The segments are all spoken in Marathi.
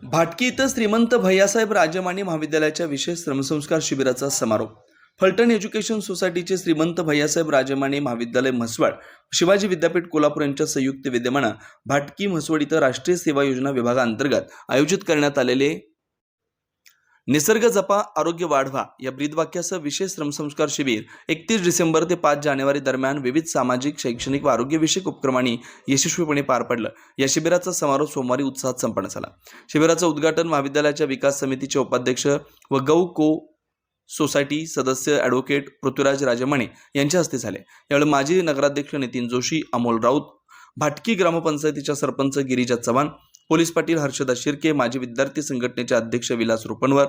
भाटकी इथं श्रीमंत भैयासाहेब राजमाने महाविद्यालयाच्या विशेष श्रमसंस्कार शिबिराचा समारोप. फलटण एज्युकेशन सोसायटीचे श्रीमंत भैयासाहेब राजमाने महाविद्यालय म्हसवड, शिवाजी विद्यापीठ कोल्हापूर यांच्या संयुक्त विद्यमानं भाटकी म्हसवड इथं राष्ट्रीय सेवा योजना विभागाअंतर्गत आयोजित करण्यात आलेले निसर्ग जपा आरोग्य वाढवा या ब्रीदवाक्यासह विशेष श्रमसंस्कार शिबिर 31 डिसेंबर ते 5 जानेवारी दरम्यान विविध सामाजिक, शैक्षणिक व आरोग्यविषयक उपक्रमांनी यशस्वीपणे पार पडलं. या शिबिराचा समारोप सोमवारी उत्साहात संपन्न झाला. शिबिराचं उद्घाटन महाविद्यालयाच्या विकास समितीचे उपाध्यक्ष व गौ को सोसायटी सदस्य ॲडव्होकेट पृथ्वीराज राजमाने यांच्या हस्ते झाले. यावेळी माजी नगराध्यक्ष नितीन जोशी, अमोल राऊत, भाटकी ग्रामपंचायतीच्या सरपंच गिरिजा चव्हाण, पोलीस पाटील हर्षदा शिर्के, माजी विद्यार्थी संघटनेचे अध्यक्ष विलास रुपनवर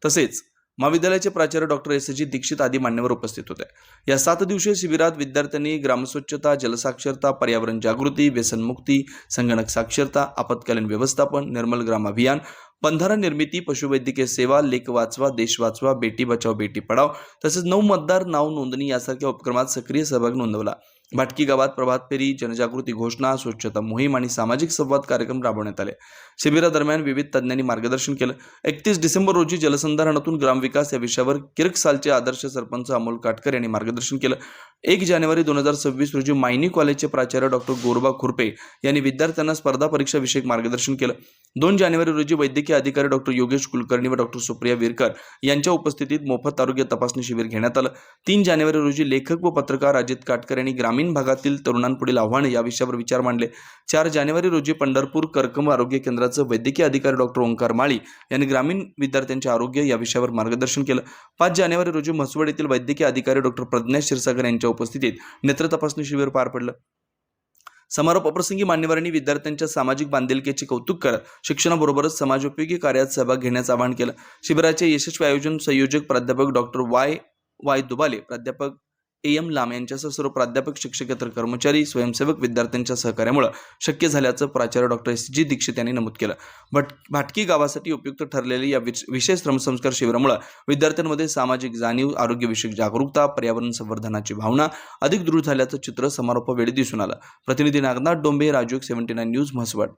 तसेच महाविद्यालयाचे प्राचार्य डॉक्टर एस.जी. दीक्षित आदी मान्यवर उपस्थित होते. या 7 दिवसीय शिबिरात विद्यार्थ्यांनी ग्रामस्वच्छता, जलसाक्षरता, पर्यावरण जागृती, व्यसनमुक्ती, संगणक साक्षरता, आपत्कालीन व्यवस्थापन, निर्मल ग्राम अभियान, बंधारा निर्मिती, पशुवैद्यकीय सेवा, लेक वाचवा देश वाचवा, बेटी बचाव बेटी पढाव तसेच 9 मतदार नाव नोंदणी यासारख्या उपक्रमात सक्रिय सहभाग नोंदवला. भाटकी गावात प्रभात फेरी, जनजागृती घोषणा, स्वच्छता मोहीम आणि सामाजिक संवाद कार्यक्रम राबवण्यात आले. शिबिरादरम्यान विविध तज्ञांनी मार्गदर्शन केलं. 31 डिसेंबर रोजी जलसंधारणातून ग्रामविकास या विषयावर किरकसालचे आदर्श सरपंच अमोल काटकर यांनी मार्गदर्शन केलं. 1 जानेवारी 2026 रोजी मायनी कॉलेजचे प्राचार्य डॉक्टर गोरबा खुरपे यांनी विद्यार्थ्यांना स्पर्धा परीक्षा विषयक मार्गदर्शन केलं. 2 जानेवारी रोजी वैद्यकीय अधिकारी डॉक्टर योगेश कुलकर्णी व डॉक्टर सुप्रिया विरकर यांच्या उपस्थितीत मोफत आरोग्य तपासणी शिबिर घेण्यात आलं. 3 जानेवारी रोजी लेखक व पत्रकार अजित काटकर यांनी ग्रामीण भागातील तरुणांपुढील आव्हाने या विषयावर विचार मांडले. 4 जानेवारी रोजी पंढरपूर करकम आरोग्य केंद्राचे वैद्यकीय अधिकारी डॉक्टर ओंकार माळी यांनी ग्रामीण विद्यार्थ्यांचे आरोग्य या विषयावर मार्गदर्शन केलं. 5 जानेवारी रोजी म्हसवड येथील वैद्यकीय अधिकारी डॉक्टर प्रज्ञा क्षीरसागर यांच्या उपस्थितीत नेत्र तपासणी शिबिर पार पडलं. समारोपाप्रसंगी मान्यवरांनी विद्यार्थ्यांच्या सामाजिक बांधिलकीचे कौतुक करत शिक्षणाबरोबरच समाजोपयोगी कार्यात सहभाग घेण्याचं आवाहन केलं. शिबिराचे यशस्वी आयोजन संयोजक प्राध्यापक डॉक्टर वाय दुबाले, प्राध्यापक एम लांब यांच्यासह सर्व प्राध्यापक, शिक्षकेतर कर्मचारी, स्वयंसेवक विद्यार्थ्यांच्या सहकार्यामुळे शक्य झाल्याचं प्राचार्य डॉक्टर एस.जी. दीक्षित यांनी नमूद केलं. भाटकी गावासाठी उपयुक्त ठरलेल्या या विशेष श्रमसंस्कार शिबिरामुळे विद्यार्थ्यांमध्ये सामाजिक जाणीव, आरोग्यविषयक जागरूकता, पर्यावरण संवर्धनाची भावना अधिक दृढ झाल्याचं चित्र समारोपावेळी दिसून आलं. प्रतिनिधी नागनाथ डोंबे, राजयोग 79 न्यूज, म्हसवड.